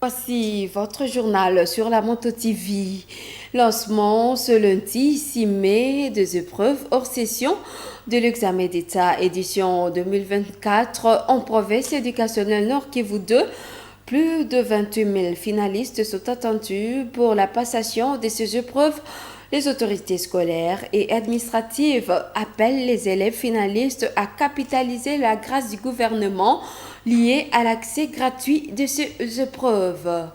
Voici votre journal sur la Moto TV. Lancement ce lundi 6 mai des épreuves hors session de l'examen d'État édition 2024 en province éducationnelle Nord Kivu 2. Plus de 28 000 finalistes sont attendus pour la passation de ces épreuves. Les autorités scolaires et administratives appellent les élèves finalistes à capitaliser la grâce du gouvernement liée à l'accès gratuit de ces épreuves.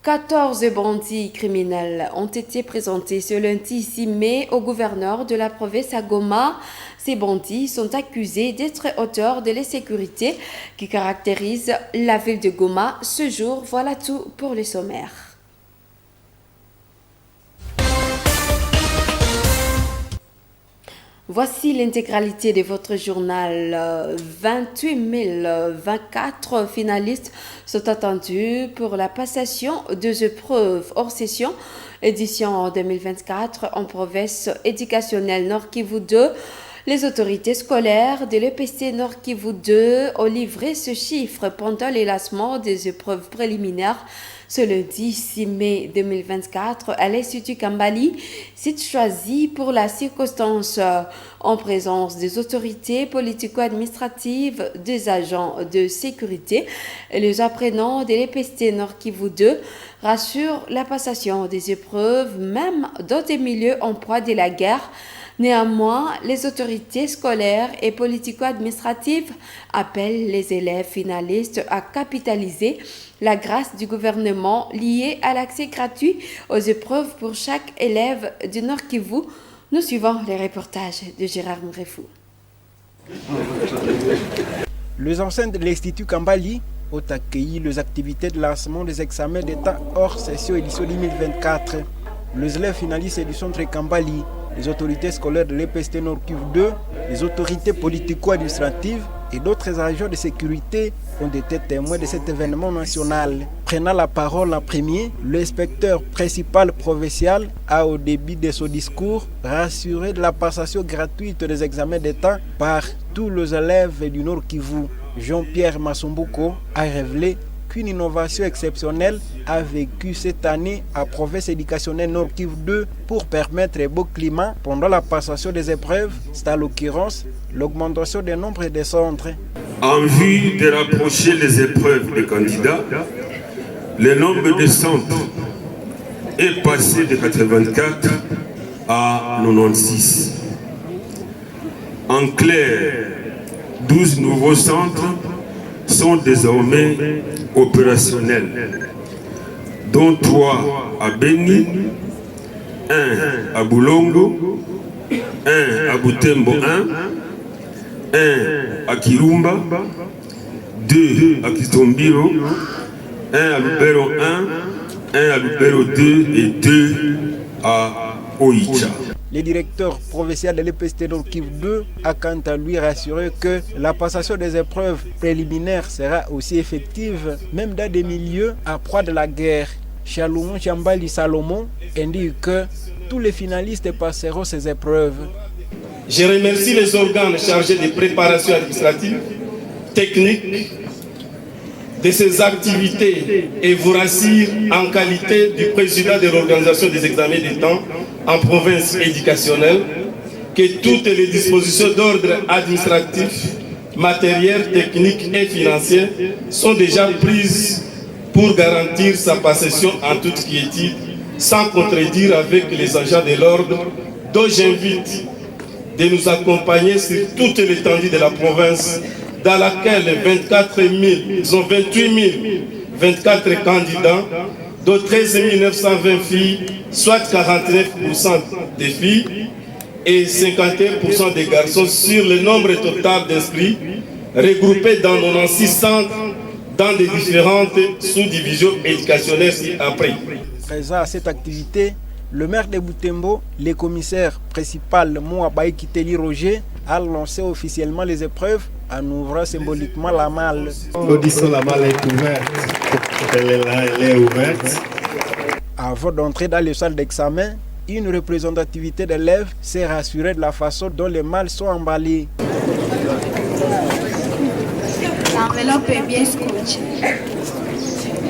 14 bandits criminels ont été présentés ce lundi 6 mai au gouverneur de la province à Goma. Ces bandits sont accusés d'être auteurs de l'insécurité qui caractérise la ville de Goma ce jour. Voilà tout pour le sommaire. Voici l'intégralité de votre journal. 28 024 finalistes sont attendus pour la passation des épreuves hors session édition 2024 en province éducationnelle Nord Kivu 2. Les autorités scolaires de l'EPC Nord Kivu 2 ont livré ce chiffre pendant les lancements des épreuves préliminaires ce lundi 6 mai 2024 à l'Institut Kambali, site choisi pour la circonstance en présence des autorités politico-administratives, des agents de sécurité et les apprenants de l'EPC Nord Kivu 2 rassurent la passation des épreuves même dans des milieux en proie de la guerre. Néanmoins, les autorités scolaires et politico-administratives appellent les élèves finalistes à capitaliser la grâce du gouvernement liée à l'accès gratuit aux épreuves pour chaque élève du Nord Kivu. Nous suivons les reportages de Gérard Mrefou. Les enseignants de l'Institut Kambali ont accueilli les activités de lancement des examens d'État hors session édition 2024. Les élèves finalistes du centre Kambali, les autorités scolaires de l'EPST Nord Kivu 2, les autorités politico-administratives et d'autres agents de sécurité ont été témoins de cet événement national. Prenant la parole en premier, l'inspecteur principal provincial a au début de son discours rassuré de la passation gratuite des examens d'État par tous les élèves du Nord Kivu. Jean-Pierre Masumbuko a révélé qu'une innovation exceptionnelle a vécu cette année à province éducationnelle Nord Kivu 2 pour permettre un beau climat pendant la passation des épreuves. C'est à l'occurrence l'augmentation du nombre de centres. En vue de rapprocher les épreuves des candidats, le nombre de centres est passé de 84 à 96. En clair, 12 nouveaux centres sont désormais opérationnels, dont 3 à Beni, 1 à Boulongo, 1 à Butembo 1 à Kirumba, 2 à Kitombiro, 1 à Lubero 1 à Lubero 2 et 2 à Oicha. Le directeur provincial de l'EPST Nord Kivu 2 a quant à lui rassuré que la passation des épreuves préliminaires sera aussi effective, même dans des milieux à proie de la guerre. Chaloumon Chambali Salomon indique que tous les finalistes passeront ces épreuves. Je remercie les organes chargés de préparation administrative, technique de ces activités et vous rassure en qualité du président de l'organisation des examens d'État en province éducationnelle que toutes les dispositions d'ordre administratif, matériel, technique et financier sont déjà prises pour garantir sa passation en toute quiétude, sans contredire avec les agents de l'ordre, dont j'invite de nous accompagner sur toute l'étendue de la province dans laquelle 28 024 candidats, dont 13 920 filles, soit 49% des filles et 51% des garçons sur le nombre total d'inscrits regroupés dans 96 centres dans des différentes sous-divisions éducationnelles ci-après. Présent à cette activité, le maire de Butembo, le commissaire principal Mouabaï Kiteli Roger, a lancé officiellement les épreuves en ouvrant symboliquement la malle. L'audition, la malle est ouverte. Elle est ouverte. Avant d'entrer dans les salles d'examen, une représentativité d'élèves s'est rassurée de la façon dont les malles sont emballées. L'enveloppe est bien scotchée.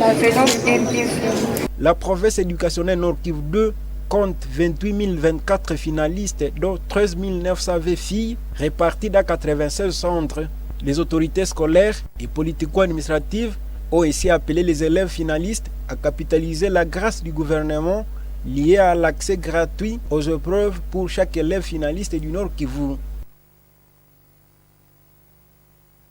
La violence est bienvenue. La province éducationnelle Nord Kivu 2 compte 28 024 finalistes, dont 13 920 filles, réparties dans 96 centres. Les autorités scolaires et politico-administratives ont aussi appelé les élèves finalistes à capitaliser la grâce du gouvernement liée à l'accès gratuit aux épreuves pour chaque élève finaliste du Nord Kivu.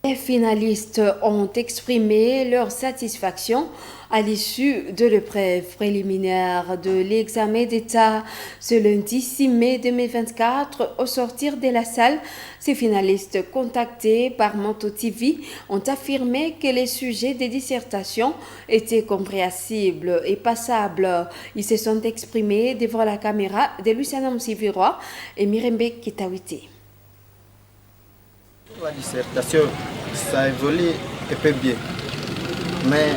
Les finalistes ont exprimé leur satisfaction à l'issue de l'épreuve préliminaire de l'examen d'État ce lundi 6 mai 2024. Au sortir de la salle, ces finalistes contactés par Monto TV ont affirmé que les sujets des dissertations étaient compréhensibles et passables. Ils se sont exprimés devant la caméra de Luciana Msiviroa et Mirembe Kitawiti. La dissertation, ça évolue un peu bien. Mais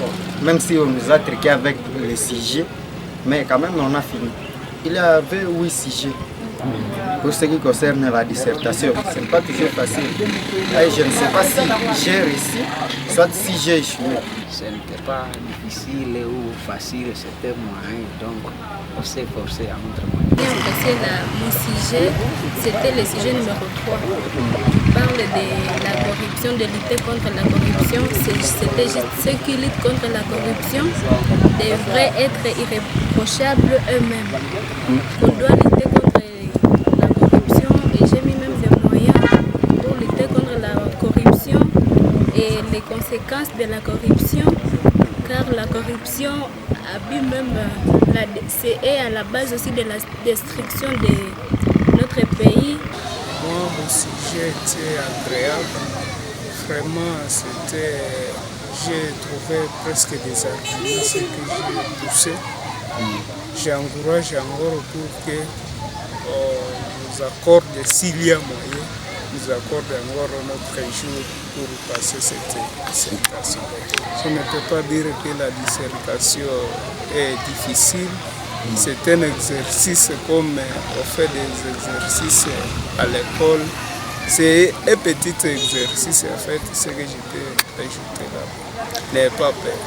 bon, même si on nous a triqué avec les sujets, mais quand même on a fini. Il y avait 8 sujets. Pour ce qui concerne la dissertation, ce n'est pas toujours facile. Et je ne sais pas si j'ai réussi, soit si j'ai échoué. Ce n'était pas difficile ou facile, c'était moyen, donc on s'est forcé à notre moyen. Mon sujet, c'était le sujet numéro 3. On parle de la corruption, de lutter contre la corruption. C'était juste ceux qui luttent contre la corruption devraient être irréprochables eux-mêmes. On doit lutter contre la corruption et j'ai mis même des moyens pour lutter contre la corruption et les conséquences de la corruption, car la corruption abîme même est à la base aussi de la destruction de notre pays. Moi, mon sujet était agréable. Vraiment, j'ai trouvé presque des arguments, ce que j'ai poussé. J'encourage encore pour que nous accorde, s'il y a moyen, nous accorde encore notre jour pour passer cette dissertation. Je ne peux pas dire que la dissertation est difficile. C'est un exercice comme on fait des exercices à l'école. C'est un petit exercice en fait, ce que je peux ajouter là. N'ayez pas peur.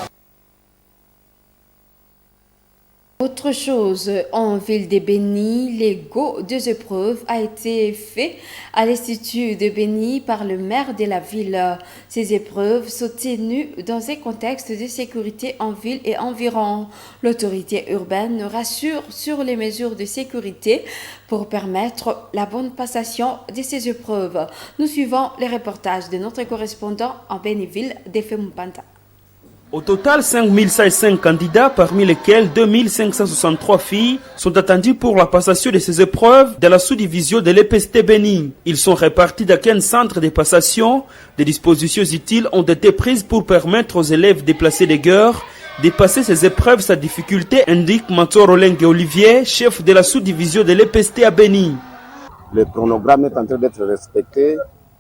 Autre chose, en ville de Béni, l'ego des épreuves a été fait à l'Institut de Béni par le maire de la ville. Ces épreuves sont tenues dans un contexte de sécurité en ville et environ. L'autorité urbaine rassure sur les mesures de sécurité pour permettre la bonne passation de ces épreuves. Nous suivons les reportages de notre correspondant en Béniville, Defé Mpanta. Au total, 5105 candidats, parmi lesquels 2563 filles, sont attendus pour la passation de ces épreuves de la sous-division de l'EPST Béni. Ils sont répartis dans 15 centres de passation. Des dispositions utiles ont été prises pour permettre aux élèves déplacés de guerre de passer ces épreuves sans difficulté, indique Matsoro Lengue Olivier, chef de la sous-division de l'EPST à Béni. Le chronogramme est en train d'être respecté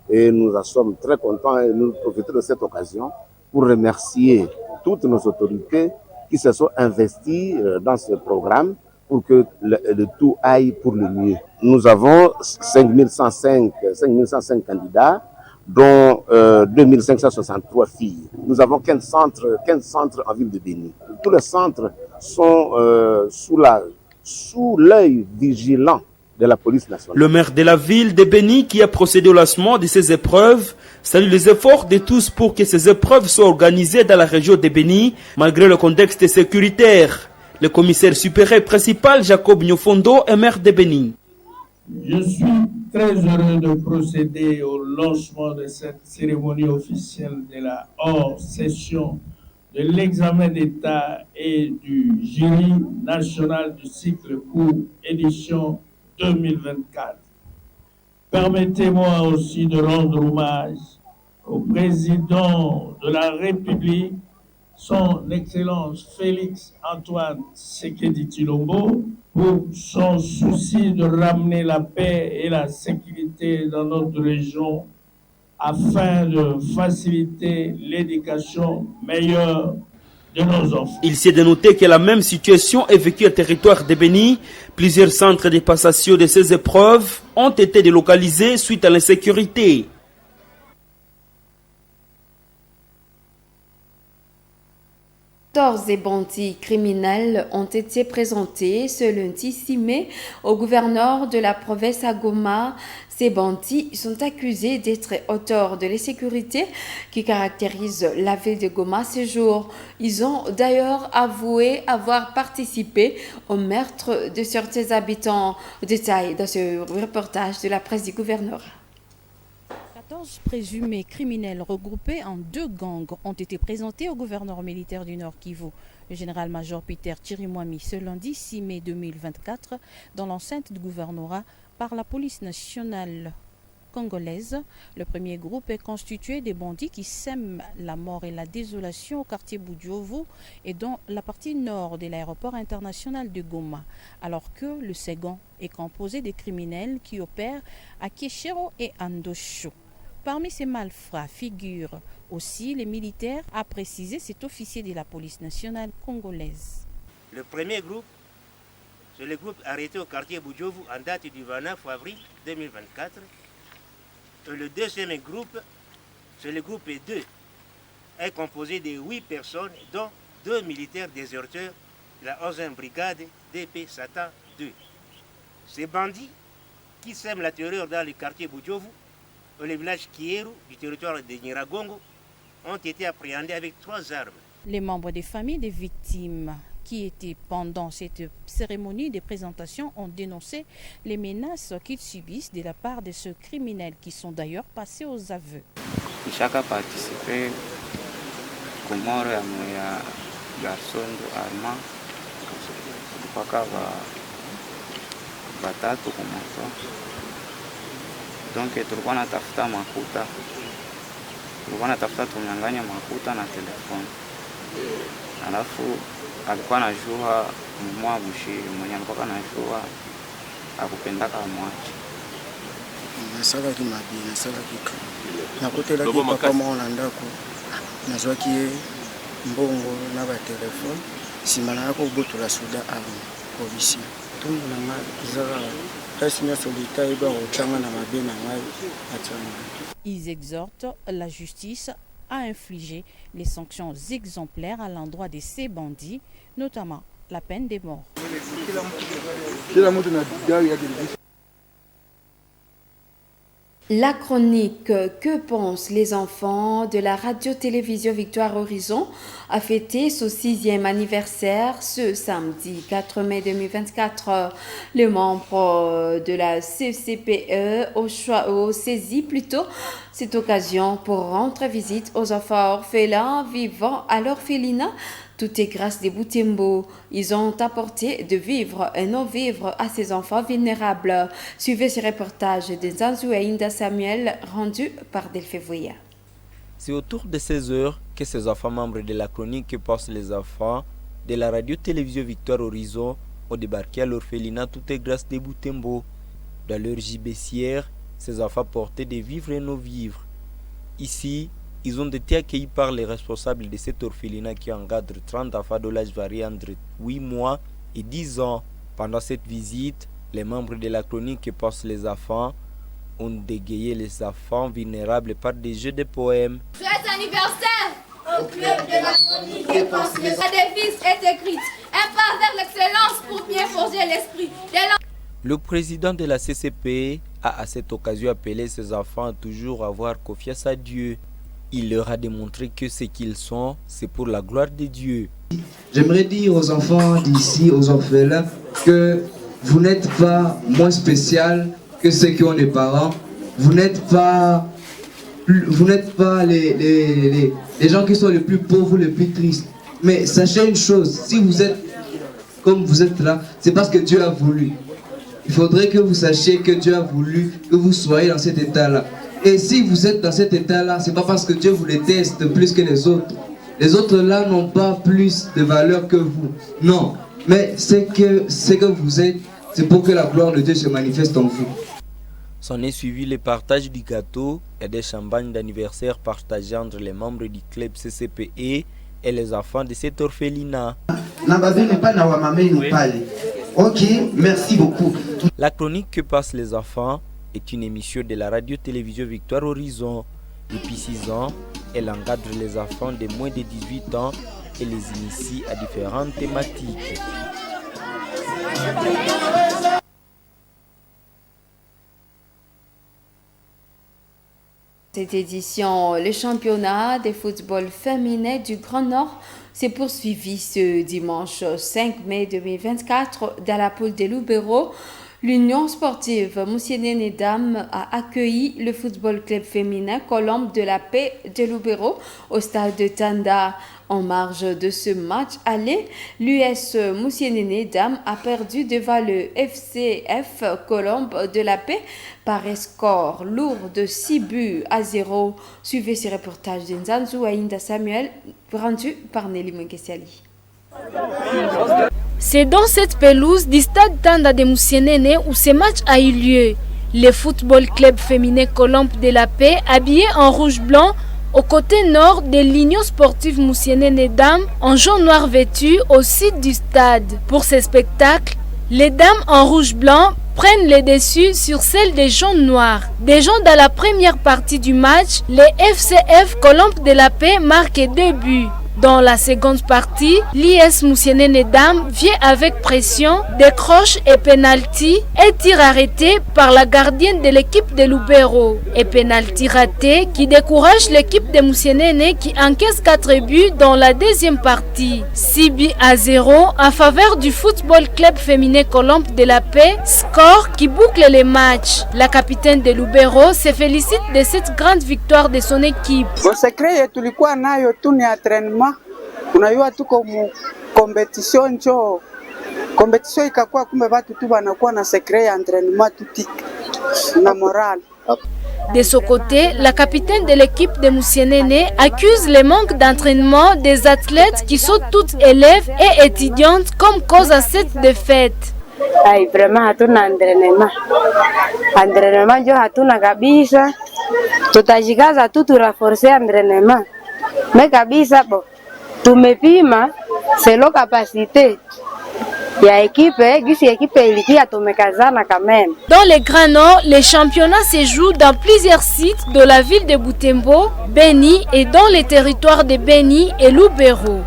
et nous en sommes très contents et nous profitons de cette occasion pour remercier toutes nos autorités qui se sont investies dans ce programme pour que le tout aille pour le mieux. Nous avons 5105 candidats, dont 2563 filles. Nous avons 15 centres en ville de Béni. Tous les centres sont sous l'œil vigilant de la police nationale. Le maire de la ville de Béni, qui a procédé au lancement de ces épreuves, salue les efforts de tous pour que ces épreuves soient organisées dans la région de Béni, malgré le contexte sécuritaire. Le commissaire supérieur principal, Jacob Nyofondo, est maire de Béni. Je suis très heureux de procéder au lancement de cette cérémonie officielle de la hors-session de l'examen d'État et du jury national du cycle court édition 2024. Permettez-moi aussi de rendre hommage au président de la République, son Excellence Félix Antoine Tshisekedi Tshilombo, pour son souci de ramener la paix et la sécurité dans notre région afin de faciliter l'éducation meilleure de nos enfants. Il s'est dénoté que la même situation est vécue au territoire de Béni. Plusieurs centres de passation de ces épreuves ont été délocalisés suite à l'insécurité. 14 bandits criminels ont été présentés ce lundi 6 mai au gouverneur de la province à Goma. Ces bandits sont accusés d'être auteurs de l'insécurité qui caractérise la ville de Goma ce jour. Ils ont d'ailleurs avoué avoir participé au meurtre de certains habitants. Détail dans ce reportage de la presse du gouverneur. 14 présumés criminels regroupés en 2 gangs ont été présentés au gouverneur militaire du Nord Kivu, le général-major Peter Chirimwami, ce lundi 6 mai 2024, dans l'enceinte du gouvernorat par la police nationale congolaise. Le premier groupe est constitué des bandits qui sèment la mort et la désolation au quartier Budjovu et dans la partie nord de l'aéroport international de Goma, alors que le second est composé des criminels qui opèrent à Kieshero et Andosho. Parmi ces malfrats figurent aussi les militaires, a précisé cet officier de la police nationale congolaise. Le premier groupe, c'est le groupe arrêté au quartier Budjovu en date du 29 avril 2024. Et le deuxième groupe, c'est le groupe 2, est composé de 8 personnes, dont 2 militaires déserteurs de la 11e brigade DP Satan 2. Ces bandits qui sèment la terreur dans le quartier Budjovu, dans le village Kieru du territoire de Nyiragongo, ont été appréhendés avec 3 armes. Les membres des familles des victimes qui étaient pendant cette cérémonie de présentation ont dénoncé les menaces qu'ils subissent de la part de ceux criminels qui sont d'ailleurs passés aux aveux. Chacun participé comment ya garçon arma mpaka batatu kumoto. Donc tulikuwa natafuta makuta, tunyang'anya makuta na telefoni. Alafu alikuwa anajua mwa mshiri mwenye alikuwa anajua akupendaka mwache. Nasaka kimabina, nasaka kitu. Nakutela kipapa mwana ndako. Nazwa kie mbongo na ba telefoni. Simana yako ubutula suda amu polisi. Tumbu na mazara. Ils exhortent la justice à infliger les sanctions exemplaires à l'endroit de ces bandits, notamment la peine de mort. La chronique Que pensent les enfants de la radio-télévision Victoire Horizon a fêté son 6e anniversaire ce samedi 4 mai 2024. Les membres de la CCPE ont saisi plutôt cette occasion pour rendre visite aux enfants orphelins vivant à l'orphelinat. Tout est grâce des Boutembo. Ils ont apporté de vivre et non-vivre à ces enfants vulnérables. Suivez ce reportage de Zanzouaïnda Samuel rendu par Delphé Voya. C'est autour de 16 heures que ces enfants membres de la chronique Que pensent les enfants de la radio-télévision Victoire Horizon ont débarqué à l'orphelinat Tout est grâce des Boutembo. Dans leur gibecière, ces enfants portaient des vivres et non-vivres. Ici, ils ont été accueillis par les responsables de cet orphelinat qui encadre 30 enfants de l'âge varié entre 8 mois et 10 ans. Pendant cette visite, les membres de la chronique Que pensent les enfants ont dégayé les enfants vulnérables par des jeux de poèmes. Joyeux anniversaire au club de la chronique Que pensent les enfants. La devise est écrite, un pas vers l'excellence pour bien forger l'esprit. Le président de la CCP a à cette occasion appelé ses enfants à toujours avoir confiance à Dieu. Il leur a démontré que ce qu'ils sont, c'est pour la gloire de Dieu. J'aimerais dire aux enfants d'ici, aux orphelins, que vous n'êtes pas moins spécial que ceux qui ont des parents. Vous n'êtes pas les gens qui sont les plus pauvres, les plus tristes. Mais sachez une chose, si vous êtes comme vous êtes là, c'est parce que Dieu a voulu. Il faudrait que vous sachiez que Dieu a voulu que vous soyez dans cet état-là. Et si vous êtes dans cet état-là, c'est pas parce que Dieu vous déteste plus que les autres. Les autres là n'ont pas plus de valeur que vous. Non, mais c'est que vous êtes, c'est pour que la gloire de Dieu se manifeste en vous. S'en est suivi le partage du gâteau et des champagnes d'anniversaire partagés entre les membres du club CCPE et les enfants de cet orphelinat. Ok, merci beaucoup. La chronique Que passent les enfants est une émission de la radio-télévision Victoire Horizon. Depuis 6 ans, elle encadre les enfants de moins de 18 ans et les initie à différentes thématiques. Cette édition, le championnat de football féminin du Grand Nord s'est poursuivi ce dimanche 5 mai 2024 dans la poule de Lubero. L'Union sportive Moussienene Dames a accueilli le football club féminin Colombe de la Paix de Lubero au stade de Tanda. En marge de ce match aller, l'US Moussienene Dames a perdu devant le FCF Colombe de la Paix par un score lourd de 6-0. Suivez ce reportage de Nzanzu Aïnda Samuel, rendu par Nelly Mungesiali. C'est dans cette pelouse du stade Tanda de Moussienene où ce match a eu lieu. Le football club féminin Colombe de la Paix, habillé en rouge-blanc, au côté nord de l'Union sportive Moussienene Dames, en jaune-noir vêtu au sud du stade. Pour ce spectacle, les dames en rouge-blanc prennent le dessus sur celles des jaunes-noirs. Déjà dans la première partie du match, les FCF Colombe de la Paix marquent 2 buts. Dans la seconde partie, l'IS Moussienene Dames vient avec pression, décroche et penalty et tir arrêté par la gardienne de l'équipe de Lubero. Et penalty raté qui décourage l'équipe de Moussienene qui encaisse 4 buts dans la deuxième partie. 6-0 en faveur du football club féminin Colombe de la Paix, score qui boucle les matchs. La capitaine de Lubero se félicite de cette grande victoire de son équipe. Unajua tuko mu competition njo competition ikakuwa kumbe watu tu wanakuwa na secret ya entraînement tuti na morale. De son côté, la capitaine de l'équipe de Moussienene accuse le manque d'entraînement des athlètes qui sont toutes élèves et étudiantes comme cause à cette défaite. Ai, vraiment hatuna entraînement. Entraînement njo hatuna kabisa. Tutajikaza tu renforcer entraînement. Mais kabisa bo tumepima selo capacité ya equipe gisi equipe ilikia tumekazana quand même. Dans les Grands Nord, les championnats se jouent dans plusieurs sites de la ville de Butembo, Beni et dans les territoires de Beni et Lubero.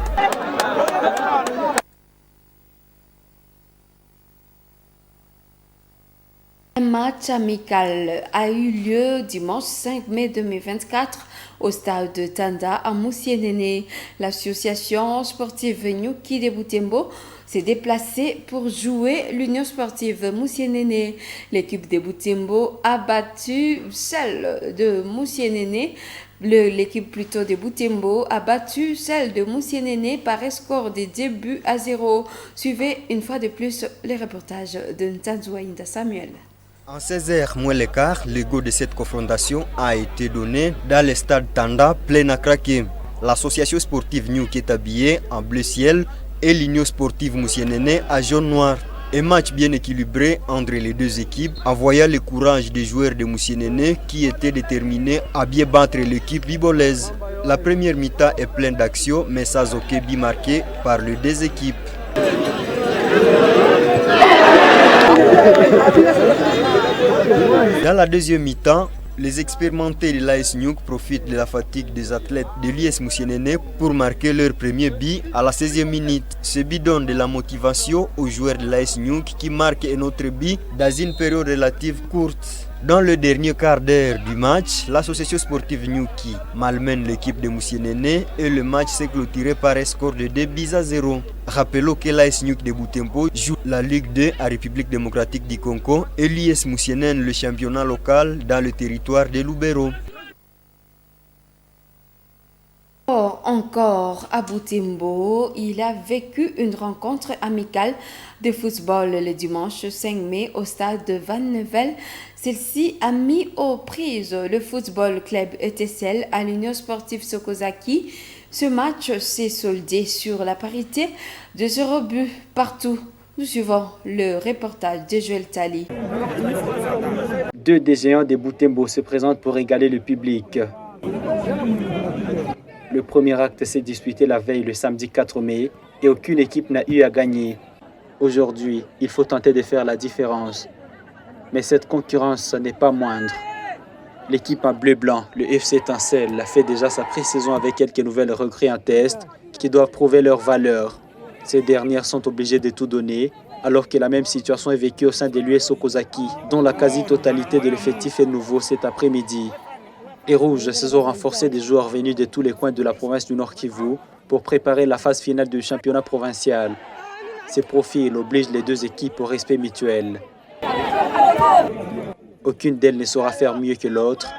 Un match amical a eu lieu dimanche 5 mai 2024 au stade de Tanda à Moussienene. L'association sportive Nyuki de Butembo s'est déplacée pour jouer l'Union sportive Moussienene. L'équipe de Butembo a battu celle de Moussienene. L'équipe plutôt de Butembo a battu celle de Moussienene par un score de 2-0. Suivez une fois de plus les reportages de Ntanzouaïnda Samuel. En 16h moins le quart, le go de cette confrontation a été donné dans le stade Tanda plein à craquer. L'association sportive New qui est habillée en bleu ciel et l'Union sportive Moussienene à jaune noir. Un match bien équilibré entre les deux équipes, en voyant le courage des joueurs de Moussienene qui étaient déterminés à bien battre l'équipe bibolaise. La première mi-temps est pleine d'actions, mais sans aucun but marqué par les deux équipes. Dans la deuxième mi-temps, les expérimentés de l'AS Nyuk profitent de la fatigue des athlètes de l'US Moussienene pour marquer leur premier but à la 16e minute. Ce but donne de la motivation aux joueurs de l'AS Nyuk qui marquent un autre but dans une période relative courte. Dans le dernier quart d'heure du match, l'association sportive Nyuki malmène l'équipe de Moussienene et le match s'est clôturé par un score de 2-0. Rappelons que l'AS Nyuki de Butembo joue la Ligue 2 à République démocratique du Congo et l'US Moussienene le championnat local dans le territoire de Lubero. Encore à Butembo, il a vécu une rencontre amicale de football le dimanche 5 mai au stade de Van Nevel. Celle-ci a mis aux prises le football club ETSL à l'Union sportive Sokozaki. Ce match s'est soldé sur la parité de 0 but partout. Nous suivons le reportage de Joël Tali. Deux des géants de Butembo se présentent pour égaler le public. Le premier acte s'est disputé la veille le samedi 4 mai et aucune équipe n'a eu à gagner. Aujourd'hui, il faut tenter de faire la différence. Mais cette concurrence n'est pas moindre. L'équipe en bleu-blanc, le FC Étincelle, a fait déjà sa pré-saison avec quelques nouvelles recrues en test qui doivent prouver leur valeur. Ces dernières sont obligées de tout donner, alors que la même situation est vécue au sein de l'US Okazaki, dont la quasi-totalité de l'effectif est nouveau cet après-midi. Et Rouge se sont renforcés des joueurs venus de tous les coins de la province du Nord Kivu pour préparer la phase finale du championnat provincial. Ces profils obligent les deux équipes au respect mutuel. Aucune d'elles ne saura faire mieux que l'autre.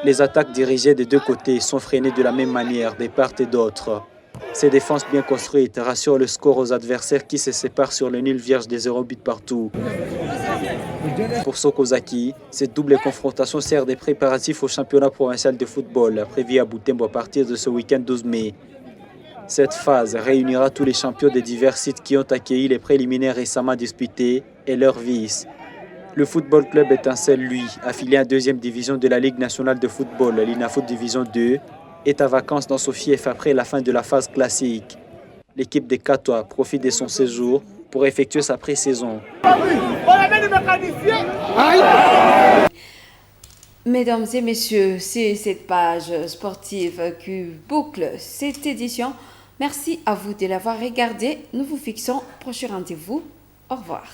Les attaques dirigées des deux côtés sont freinées de la même manière de part et d'autre. Ces défenses bien construites rassurent le score aux adversaires qui se séparent sur le nul vierge des 0 buts partout. Pour Sokozaki, cette double confrontation sert des préparatifs au championnat provincial de football prévu à Butembo à partir de ce week-end 12 mai. Cette phase réunira tous les champions des divers sites qui ont accueilli les préliminaires récemment disputés et leurs vices. Le Football Club Étincelle, lui, affilié à 2e division de la Ligue nationale de football, l'INAFOOT Division 2, est à vacances dans son fief après la fin de la phase classique. L'équipe des Catois profite de son séjour pour effectuer sa pré-saison. Mesdames et messieurs, c'est cette page sportive qui boucle cette édition. Merci à vous de l'avoir regardé. Nous vous fixons prochain rendez-vous. Au revoir.